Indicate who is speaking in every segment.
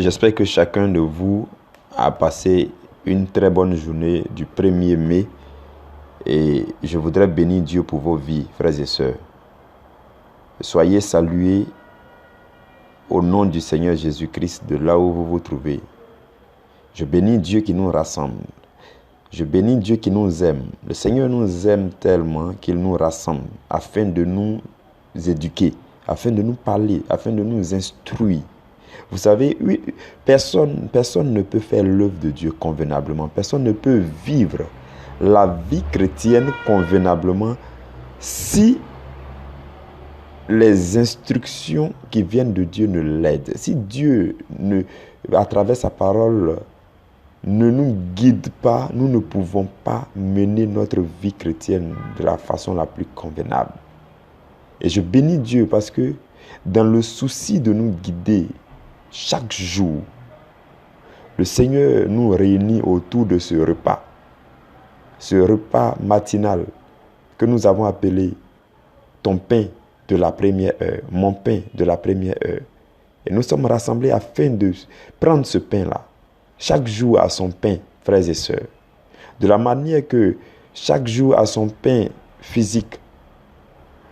Speaker 1: J'espère que chacun de vous a passé une très bonne journée du 1er mai et je voudrais bénir Dieu pour vos vies, frères et sœurs. Soyez salués au nom du Seigneur Jésus-Christ de là où vous vous trouvez. Je bénis Dieu qui nous rassemble. Je bénis Dieu qui nous aime. Le Seigneur nous aime tellement qu'il nous rassemble afin de nous éduquer, afin de nous parler, afin de nous instruire. Vous savez, oui, personne ne peut faire l'œuvre de Dieu convenablement. Personne ne peut vivre la vie chrétienne convenablement si les instructions qui viennent de Dieu ne l'aident. Si Dieu, à travers sa parole, ne nous guide pas, nous ne pouvons pas mener notre vie chrétienne de la façon la plus convenable. Et je bénis Dieu parce que dans le souci de nous guider chaque jour, le Seigneur nous réunit autour de ce repas matinal que nous avons appelé ton pain de la première heure, mon pain de la première heure. Et nous sommes rassemblés afin de prendre ce pain-là. Chaque jour a son pain, frères et sœurs. De la manière que chaque jour a son pain physique,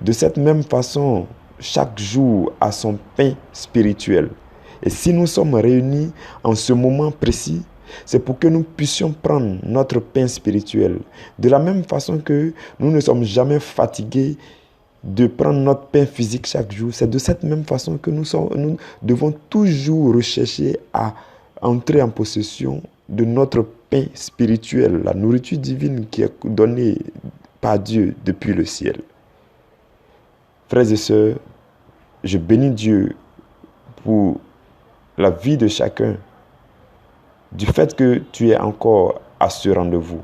Speaker 1: de cette même façon, chaque jour a son pain spirituel. Et si nous sommes réunis en ce moment précis, c'est pour que nous puissions prendre notre pain spirituel. De la même façon que nous ne sommes jamais fatigués de prendre notre pain physique chaque jour, c'est de cette même façon que nous devons toujours rechercher à entrer en possession de notre pain spirituel, la nourriture divine qui est donnée par Dieu depuis le ciel. Frères et sœurs, je bénis Dieu pour la vie de chacun, du fait que tu es encore à ce rendez-vous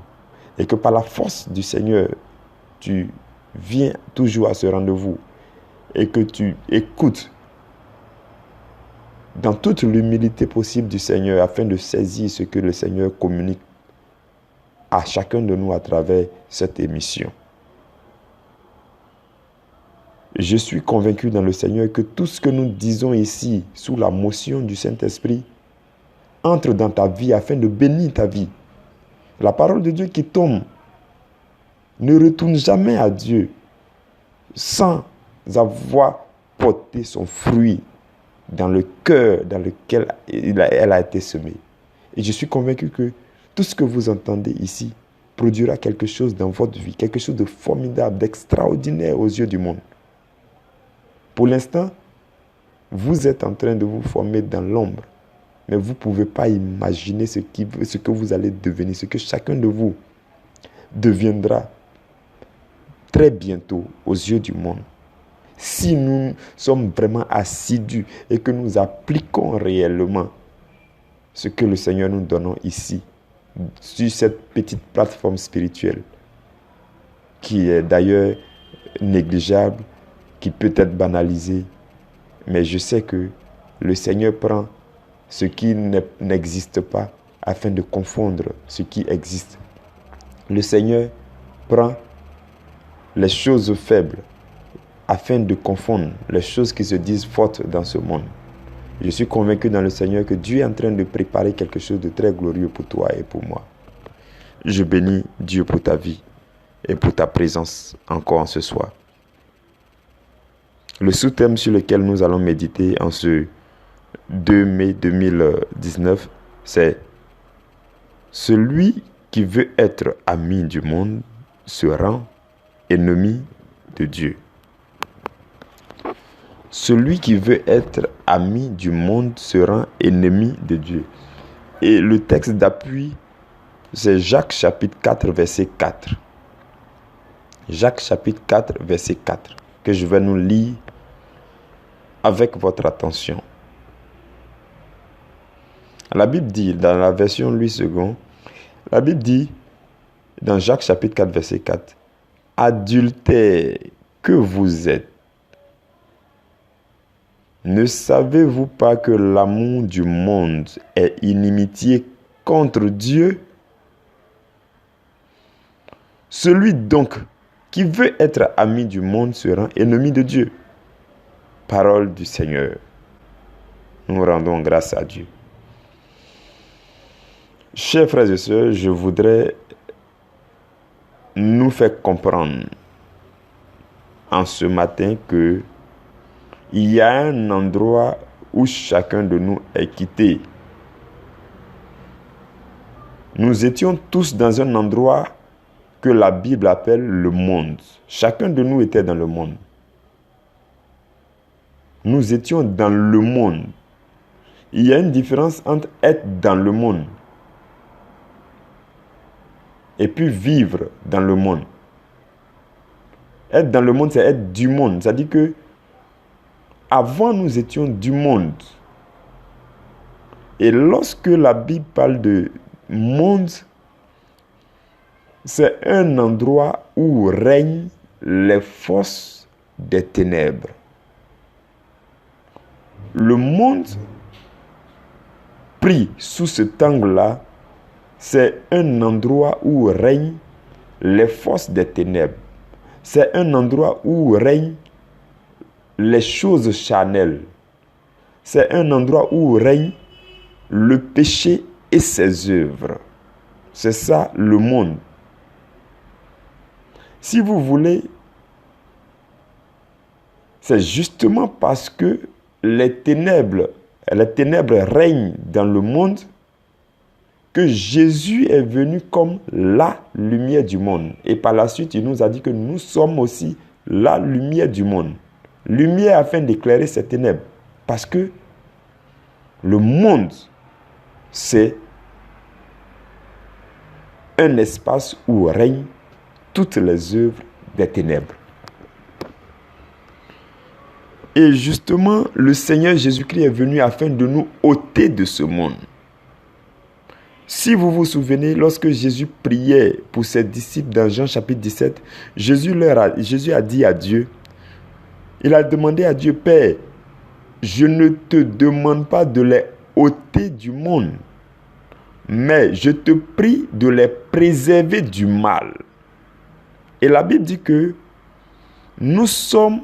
Speaker 1: et que par la force du Seigneur, tu viens toujours à ce rendez-vous et que tu écoutes dans toute l'humilité possible du Seigneur afin de saisir ce que le Seigneur communique à chacun de nous à travers cette émission. Je suis convaincu dans le Seigneur que tout ce que nous disons ici, sous la motion du Saint-Esprit, entre dans ta vie afin de bénir ta vie. La parole de Dieu qui tombe ne retourne jamais à Dieu sans avoir porté son fruit dans le cœur dans lequel elle a été semée. Et je suis convaincu que tout ce que vous entendez ici produira quelque chose dans votre vie, quelque chose de formidable, d'extraordinaire aux yeux du monde. Pour l'instant, vous êtes en train de vous former dans l'ombre, mais vous ne pouvez pas imaginer ce que vous allez devenir, ce que chacun de vous deviendra très bientôt aux yeux du monde. Si nous sommes vraiment assidus et que nous appliquons réellement ce que le Seigneur nous donne ici, sur cette petite plateforme spirituelle, qui est d'ailleurs négligeable, qui peut être banalisée, mais je sais que le Seigneur prend ce qui n'existe pas afin de confondre ce qui existe. Le Seigneur prend les choses faibles afin de confondre les choses qui se disent fortes dans ce monde. Je suis convaincu dans le Seigneur que Dieu est en train de préparer quelque chose de très glorieux pour toi et pour moi. Je bénis Dieu pour ta vie et pour ta présence encore en ce soir. Le sous-thème sur lequel nous allons méditer en ce 2 mai 2019, c'est « Celui qui veut être ami du monde se rend ennemi de Dieu. » Celui qui veut être ami du monde se rend ennemi de Dieu. Et le texte d'appui, c'est Jacques chapitre 4, verset 4. Jacques chapitre 4, verset 4, que je vais nous lire avec votre attention. La Bible dit, dans la version Louis II, la Bible dit, dans Jacques chapitre 4, verset 4, « Adultères que vous êtes, ne savez-vous pas que l'amour du monde est inimitié contre Dieu? Celui donc qui veut être ami du monde se rend ennemi de Dieu. » Parole du Seigneur. Nous rendons grâce à Dieu. Chers frères et sœurs, je voudrais nous faire comprendre en ce matin que il y a un endroit où chacun de nous est quitté. Nous étions tous dans un endroit que la Bible appelle le monde. Chacun de nous était dans le monde. Nous étions dans le monde. Il y a une différence entre être dans le monde et puis vivre dans le monde. Être dans le monde, c'est être du monde. C'est-à-dire que avant, nous étions du monde. Et lorsque la Bible parle de monde, c'est un endroit où règnent les forces des ténèbres. Le monde pris sous cet angle-là, c'est un endroit où règnent les forces des ténèbres. C'est un endroit où règnent les choses charnelles. C'est un endroit où règne le péché et ses œuvres. C'est ça le monde. Si vous voulez, c'est justement parce que les ténèbres règnent dans le monde que Jésus est venu comme la lumière du monde. Et par la suite, il nous a dit que nous sommes aussi la lumière du monde. Lumière afin d'éclairer ces ténèbres. Parce que le monde, c'est un espace où règnent toutes les œuvres des ténèbres. Et justement, le Seigneur Jésus-Christ est venu afin de nous ôter de ce monde. Si vous vous souvenez, lorsque Jésus priait pour ses disciples dans Jean chapitre 17, Jésus a dit à Dieu, il a demandé à Dieu, Père, je ne te demande pas de les ôter du monde, mais je te prie de les préserver du mal. Et la Bible dit que nous sommes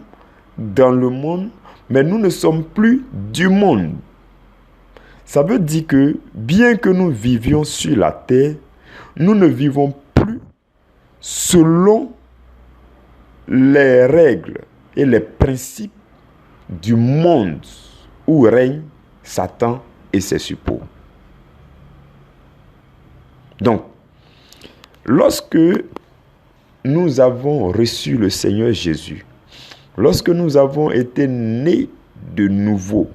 Speaker 1: dans le monde, mais nous ne sommes plus du monde. Ça veut dire que bien que nous vivions sur la terre, nous ne vivons plus selon les règles et les principes du monde où règne Satan et ses suppôts. Donc, lorsque nous avons reçu le Seigneur Jésus, lorsque nous avons été nés de nouveau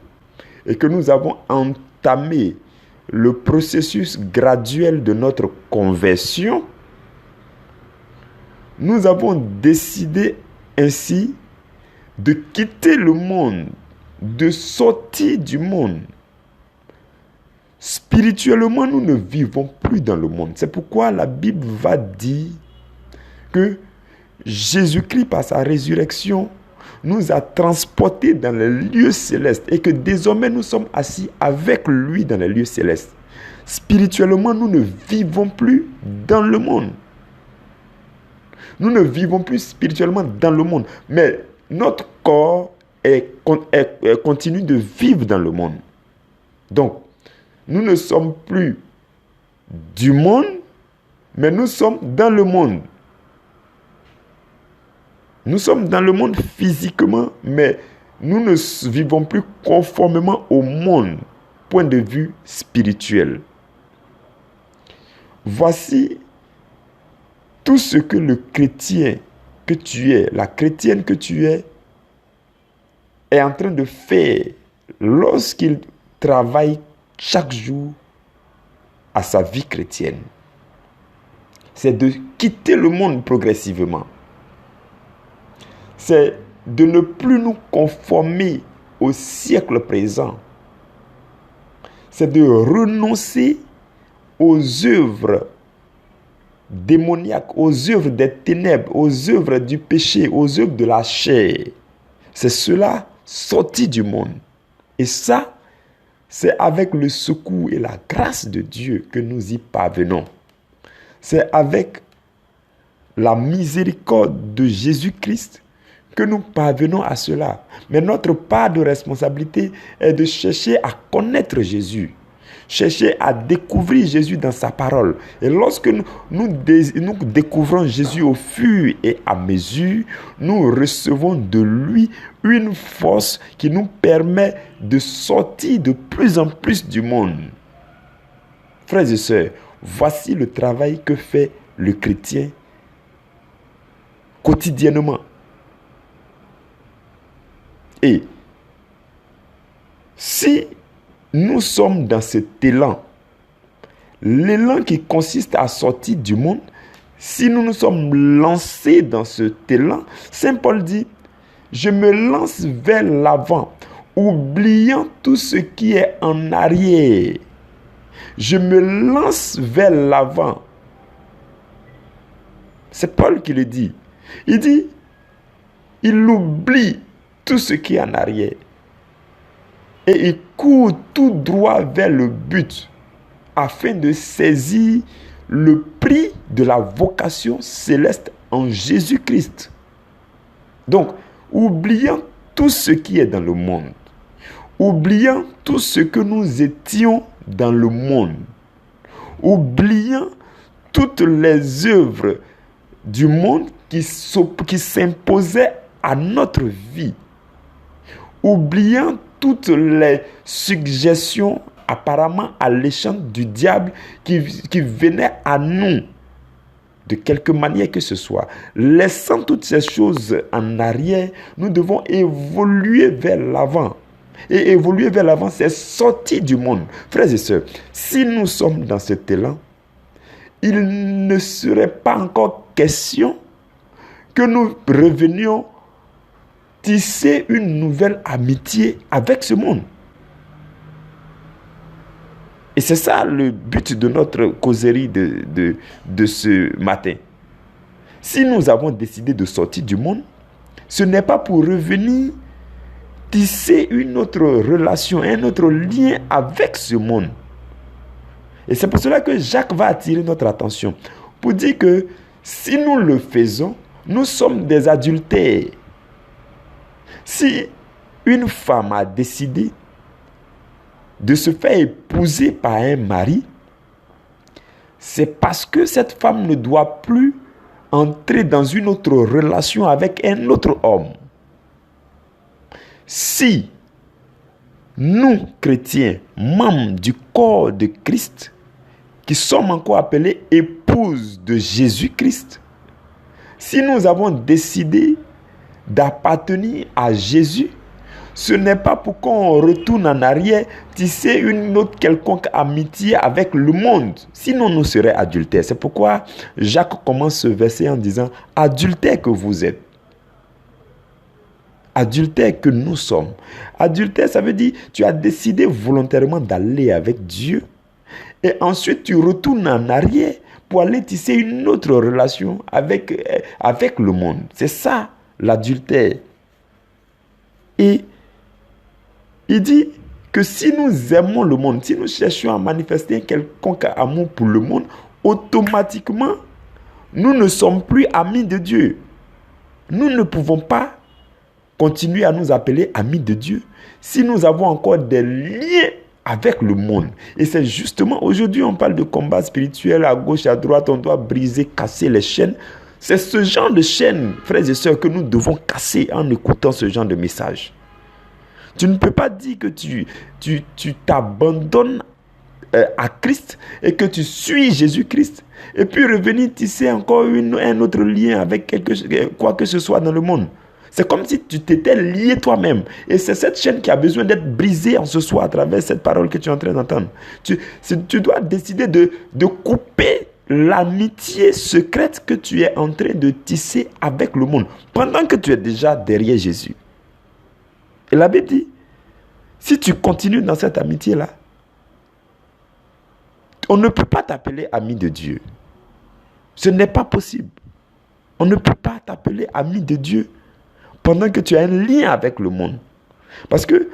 Speaker 1: et que nous avons entamé le processus graduel de notre conversion, nous avons décidé ainsi de quitter le monde, de sortir du monde. Spirituellement, nous ne vivons plus dans le monde. C'est pourquoi la Bible va dire que Jésus-Christ, par sa résurrection, nous a transportés dans les lieux célestes et que désormais nous sommes assis avec lui dans les lieux célestes. Spirituellement, nous ne vivons plus dans le monde. Nous ne vivons plus spirituellement dans le monde, mais notre corps continue de vivre dans le monde. Donc, nous ne sommes plus du monde, mais nous sommes dans le monde. Nous sommes dans le monde physiquement, mais nous ne vivons plus conformément au monde, point de vue spirituel. Voici tout ce que le chrétien que tu es, la chrétienne que tu es en train de faire lorsqu'il travaille chaque jour à sa vie chrétienne. C'est de quitter le monde progressivement. C'est de ne plus nous conformer au siècle présent. C'est de renoncer aux œuvres démoniaques, aux œuvres des ténèbres, aux œuvres du péché, aux œuvres de la chair. C'est cela sorti du monde. Et ça, c'est avec le secours et la grâce de Dieu que nous y parvenons. C'est avec la miséricorde de Jésus-Christ que nous parvenons à cela. Mais notre part de responsabilité est de chercher à connaître Jésus. chercher à découvrir Jésus dans sa parole. Et lorsque nous découvrons Jésus au fur et à mesure, nous recevons de lui une force qui nous permet de sortir de plus en plus du monde. Frères et sœurs, voici le travail que fait le chrétien quotidiennement. Et si nous sommes dans cet élan, l'élan qui consiste à sortir du monde, si nous nous sommes lancés dans cet élan, Saint Paul dit, je me lance vers l'avant, oubliant tout ce qui est en arrière. Je me lance vers l'avant. C'est Paul qui le dit. Il dit, il oublie tout ce qui est en arrière. Et il court tout droit vers le but afin de saisir le prix de la vocation céleste en Jésus-Christ. Donc, oubliant tout ce qui est dans le monde, oubliant tout ce que nous étions dans le monde, oubliant toutes les œuvres du monde qui s'imposaient à notre vie, oubliant toutes les suggestions apparemment alléchantes du diable qui venaient à nous, de quelque manière que ce soit. Laissant toutes ces choses en arrière, nous devons évoluer vers l'avant. Et évoluer vers l'avant, c'est sortir du monde. Frères et sœurs, si nous sommes dans cet élan, il ne serait pas encore question que nous revenions tisser une nouvelle amitié avec ce monde. Et c'est ça le but de notre causerie de ce matin. Si nous avons décidé de sortir du monde, ce n'est pas pour revenir tisser une autre relation, un autre lien avec ce monde. Et c'est pour cela que Jacques va attirer notre attention pour dire que si nous le faisons, nous sommes des adultères. Si une femme a décidé de se faire épouser par un mari, c'est parce que cette femme ne doit plus entrer dans une autre relation avec un autre homme. Si nous, chrétiens, membres du corps de Christ, qui sommes encore appelés épouses de Jésus-Christ, si nous avons décidé d'appartenir à Jésus, ce n'est pas pour qu'on retourne en arrière, tisser une autre quelconque amitié avec le monde. Sinon, nous serions adultères. C'est pourquoi Jacques commence ce verset en disant « Adultères que vous êtes ». Adultères que nous sommes. Adultère, ça veut dire tu as décidé volontairement d'aller avec Dieu et ensuite tu retournes en arrière pour aller tisser une autre relation avec le monde. C'est ça l'adultère. Et il dit que si nous aimons le monde, si nous cherchons à manifester un quelconque amour pour le monde, automatiquement, nous ne sommes plus amis de Dieu. Nous ne pouvons pas continuer à nous appeler amis de Dieu si nous avons encore des liens avec le monde. Et c'est justement, aujourd'hui, on parle de combat spirituel à gauche, à droite, on doit briser, casser les chaînes. C'est ce genre de chaînes, frères et sœurs, que nous devons casser en écoutant ce genre de message. Tu ne peux pas dire que tu t'abandonnes à Christ et que tu suis Jésus-Christ et puis revenir tisser encore un autre lien avec quoi que ce soit dans le monde. C'est comme si tu t'étais lié toi-même. Et c'est cette chaîne qui a besoin d'être brisée en ce soir à travers cette parole que tu es en train d'entendre. Tu dois décider de couper l'amitié secrète que tu es en train de tisser avec le monde pendant que tu es déjà derrière Jésus. Et la Bible dit, si tu continues dans cette amitié-là, on ne peut pas t'appeler ami de Dieu. Ce n'est pas possible. On ne peut pas t'appeler ami de Dieu pendant que tu as un lien avec le monde. Parce que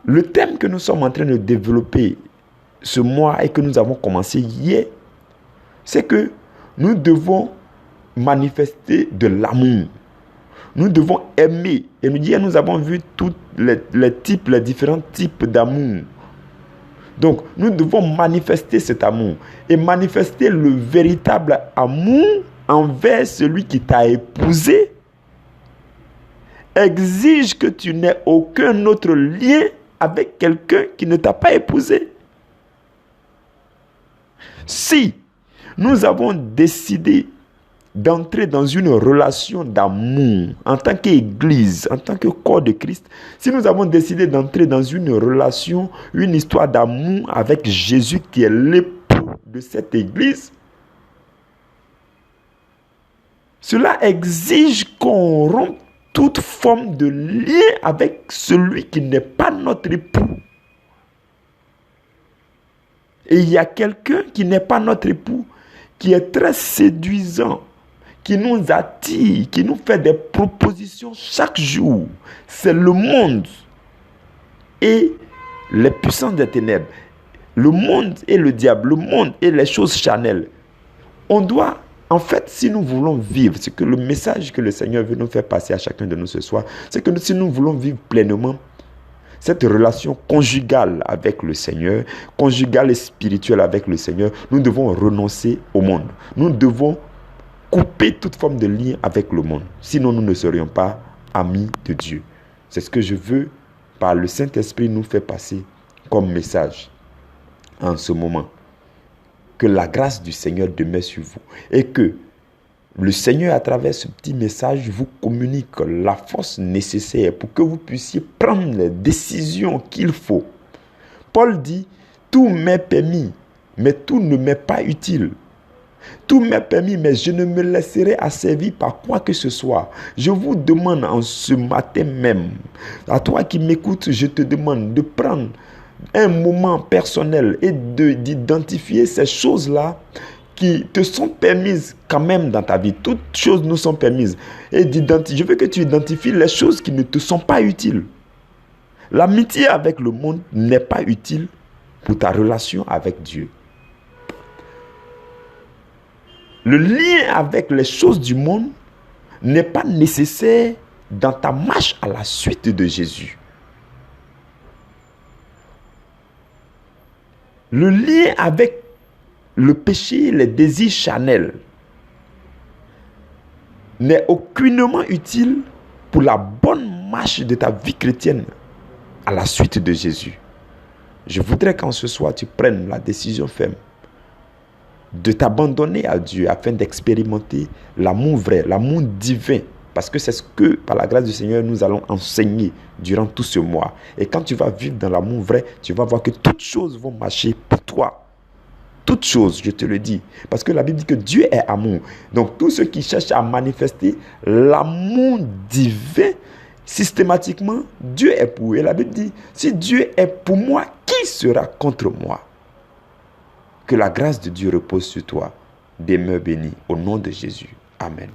Speaker 1: le thème que nous sommes en train de développer ce mois et que nous avons commencé hier, c'est que nous devons manifester de l'amour. Nous devons aimer. Et nous avons vu tous les différents types d'amour. Donc, nous devons manifester cet amour. Et manifester le véritable amour envers celui qui t'a épousé exige que tu n'aies aucun autre lien avec quelqu'un qui ne t'a pas épousé. Si nous avons décidé d'entrer dans une relation d'amour en tant qu'Église, en tant que corps de Christ, si nous avons décidé d'entrer dans une relation, une histoire d'amour avec Jésus qui est l'époux de cette Église, cela exige qu'on rompe toute forme de lien avec celui qui n'est pas notre époux. Et il y a quelqu'un qui n'est pas notre époux, qui est très séduisant, qui nous attire, qui nous fait des propositions chaque jour. C'est le monde et les puissances des ténèbres. Le monde et le diable, le monde et les choses charnelles. On doit, en fait, si nous voulons vivre, c'est que le message que le Seigneur veut nous faire passer à chacun de nous ce soir, c'est que si nous voulons vivre pleinement cette relation conjugale avec le Seigneur, conjugale et spirituelle avec le Seigneur, nous devons renoncer au monde. Nous devons couper toute forme de lien avec le monde. Sinon, nous ne serions pas amis de Dieu. C'est ce que je veux, par le Saint-Esprit, nous faire passer comme message en ce moment. Que la grâce du Seigneur demeure sur vous. Et que le Seigneur, à travers ce petit message, vous communique la force nécessaire pour que vous puissiez prendre les décisions qu'il faut. Paul dit, tout m'est permis, mais tout ne m'est pas utile. Tout m'est permis, mais je ne me laisserai asservir par quoi que ce soit. Je vous demande en ce matin même, à toi qui m'écoutes, je te demande de prendre un moment personnel et d'identifier ces choses-là qui te sont permises quand même dans ta vie. Toutes choses nous sont permises. Et je veux que tu identifies les choses qui ne te sont pas utiles. L'amitié avec le monde n'est pas utile pour ta relation avec Dieu. Le lien avec les choses du monde n'est pas nécessaire dans ta marche à la suite de Jésus. Le lien avec le péché, les désirs charnels n'est aucunement utile pour la bonne marche de ta vie chrétienne à la suite de Jésus. Je voudrais qu'en ce soir, tu prennes la décision ferme de t'abandonner à Dieu afin d'expérimenter l'amour vrai, l'amour divin. Parce que c'est ce que, par la grâce du Seigneur, nous allons enseigner durant tout ce mois. Et quand tu vas vivre dans l'amour vrai, tu vas voir que toutes choses vont marcher pour toi. Toutes choses, je te le dis. Parce que la Bible dit que Dieu est amour. Donc, tous ceux qui cherchent à manifester l'amour divin, systématiquement, Dieu est pour eux. Et la Bible dit, si Dieu est pour moi, qui sera contre moi? Que la grâce de Dieu repose sur toi. Demeure béni au nom de Jésus. Amen.